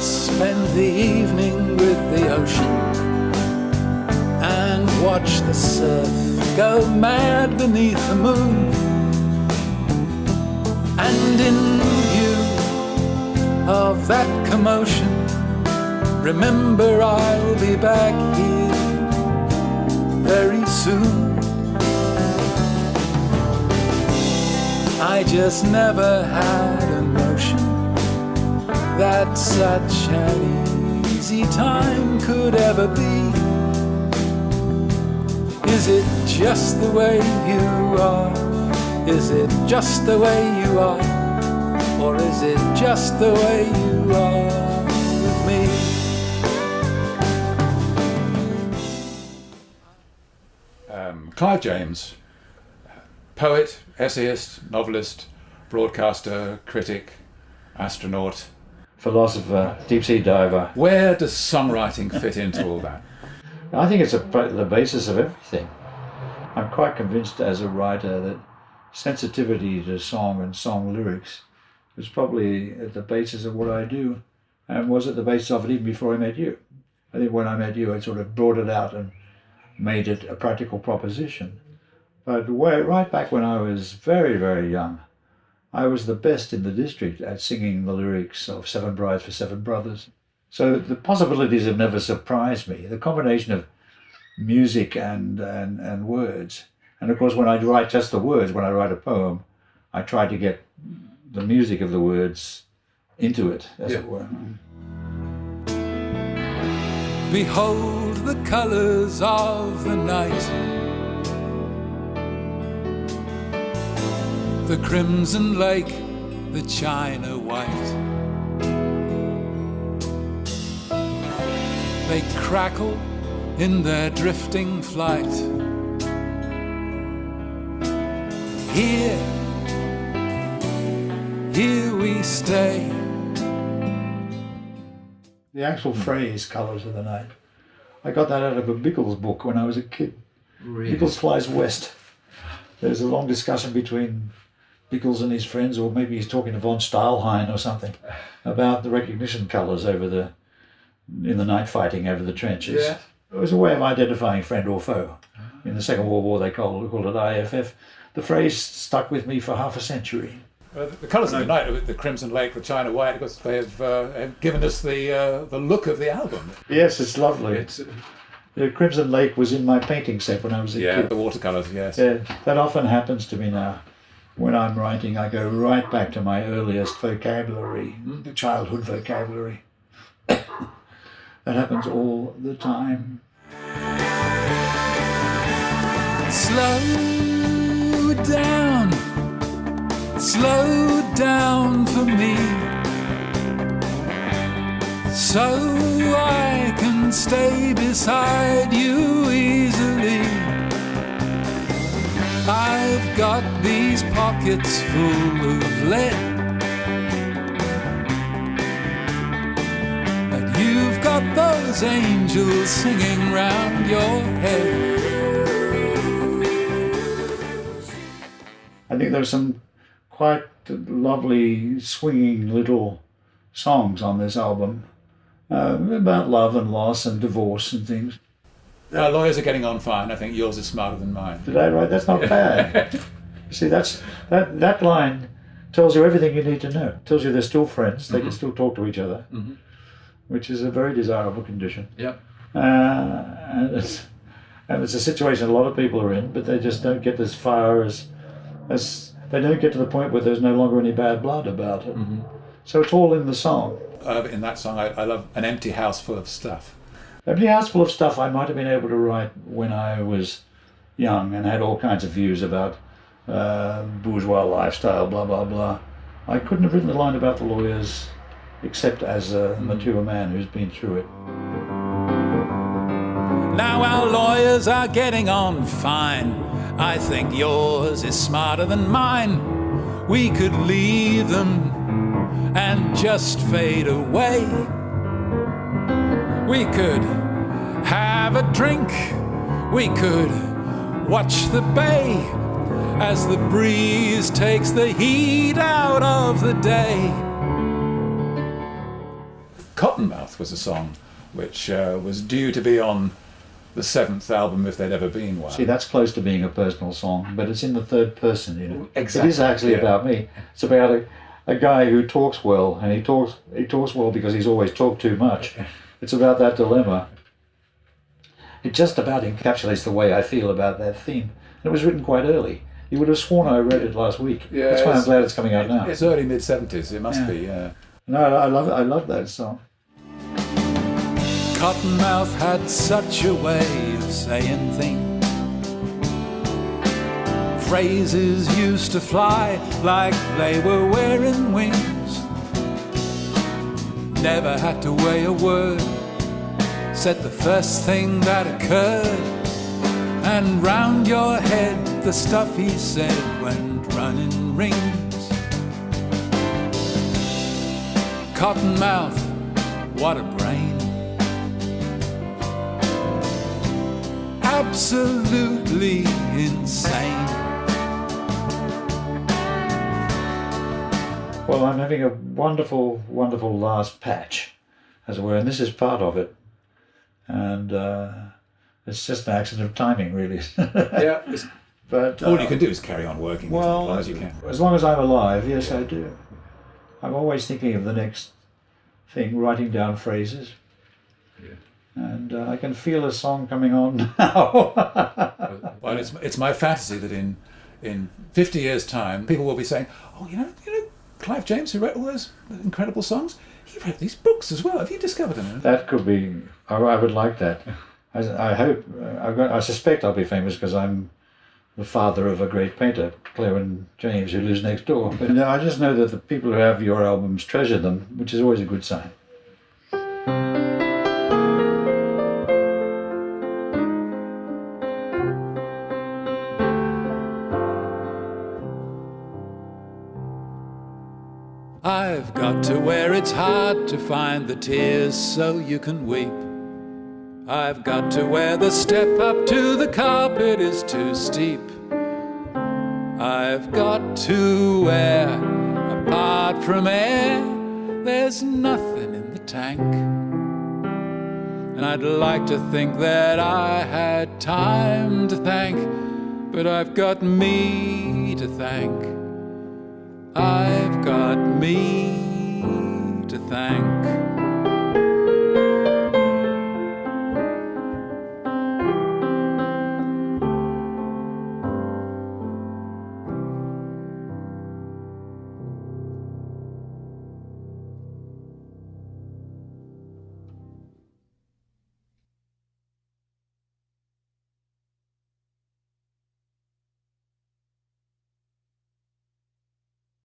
spend the evening with the ocean and watch the surf go mad beneath the moon. And in view of that commotion, remember I'll be back here very soon. I just never had a notion that such an easy time could ever be. Is it just the way you are? Is it just the way you are? Or is it just the way you are with me? Clive James, poet, essayist, novelist, broadcaster, critic, astronaut, philosopher, deep-sea diver. Where does songwriting fit into all that? I think it's the basis of everything. I'm quite convinced as a writer that sensitivity to song and song lyrics was probably at the basis of what I do, and was at the basis of it even before I met you. I think when I met you, I sort of brought it out and made it a practical proposition. But right back when I was very, very young, I was the best in the district at singing the lyrics of Seven Brides for Seven Brothers. So the possibilities have never surprised me. The combination of music and words. And of course, when I write just the words, when I write a poem, I try to get the music of the words into it, as it were. Behold the colors of the night, the crimson lake, the china white. They crackle in their drifting flight. Here we stay. The actual phrase, colours of the night, I got that out of a Bickles book when I was a kid. Really? Bickles Flies West. There's a long discussion between Bickles and his friends, or maybe he's talking to von Stahlheim or something, about the recognition colours in the night fighting over the trenches. Yeah. It was a way of identifying friend or foe. In the Second World War they called it IFF. The phrase stuck with me for half a century. The colours of the night, the crimson lake, the china white, because they have given us the look of the album. Yes, it's lovely. The Crimson Lake was in my painting set when I was a kid. The watercolours, yes. Yeah, that often happens to me now. When I'm writing, I go right back to my earliest vocabulary, the childhood vocabulary. That happens all the time. Slow down for me, so I can stay beside you easily. I've got these pockets full of lead, and you've got those angels singing round your head. I think there's some quite lovely, swinging little songs on this album about love and loss and divorce and things. Our lawyers are getting on fine. I think yours is smarter than mine. Did I write? That's not bad. You see, that line tells you everything you need to know. It tells you they're still friends. They can still talk to each other, which is a very desirable condition. Yeah. And it's a situation a lot of people are in, but they just don't get as far as they don't get to the point where there's no longer any bad blood about it. So it's all in the song. In that song, I love An Empty House Full of Stuff. Empty House Full of Stuff I might have been able to write when I was young and had all kinds of views about bourgeois lifestyle, blah, blah, blah. I couldn't have written a line about the lawyers except as a mature man who's been through it. Now our lawyers are getting on fine. I think yours is smarter than mine. We could leave them and just fade away. We could have a drink. We could watch the bay as the breeze takes the heat out of the day. Cottonmouth was a song which was due to be on the 7th album if there'd ever been one. See, that's close to being a personal song, but it's in the third person, you know. Exactly. It is actually about me. It's about a guy who talks well, and he talks well because he's always talked too much. It's about that dilemma. It just about encapsulates the way I feel about that theme. And it was written quite early. You would have sworn I read it last week. Yeah, that's why I'm glad it's coming out now. It's early mid-70s, it must be, yeah. No, I love that song. Cottonmouth had such a way of saying things. Phrases used to fly like they were wearing wings. Never had to weigh a word. Said the first thing that occurred. And round your head the stuff he said went running rings. Cottonmouth, what a brain. Absolutely insane. Well, I'm having a wonderful, wonderful last patch, as it were, and this is part of it. And it's just an accident of timing, really. Yeah. But All you can do is carry on working as long as you can. as long as I'm alive, yes, I do. I'm always thinking of the next thing, writing down phrases. Yeah. And I can feel a song coming on now. Well, it's my fantasy that in 50 years' time, people will be saying, "Oh, you know, Clive James, who wrote all those incredible songs, he wrote these books as well. Have you discovered them?" That could be. I would like that. I hope. I suspect I'll be famous because I'm the father of a great painter, Clive James, who lives next door. But I just know that the people who have your albums treasure them, which is always a good sign. I've got to where it's hard to find the tears so you can weep. I've got to where the step up to the carpet is too steep. I've got to where, apart from air, there's nothing in the tank. And I'd like to think that I had time to thank, but I've got me to thank.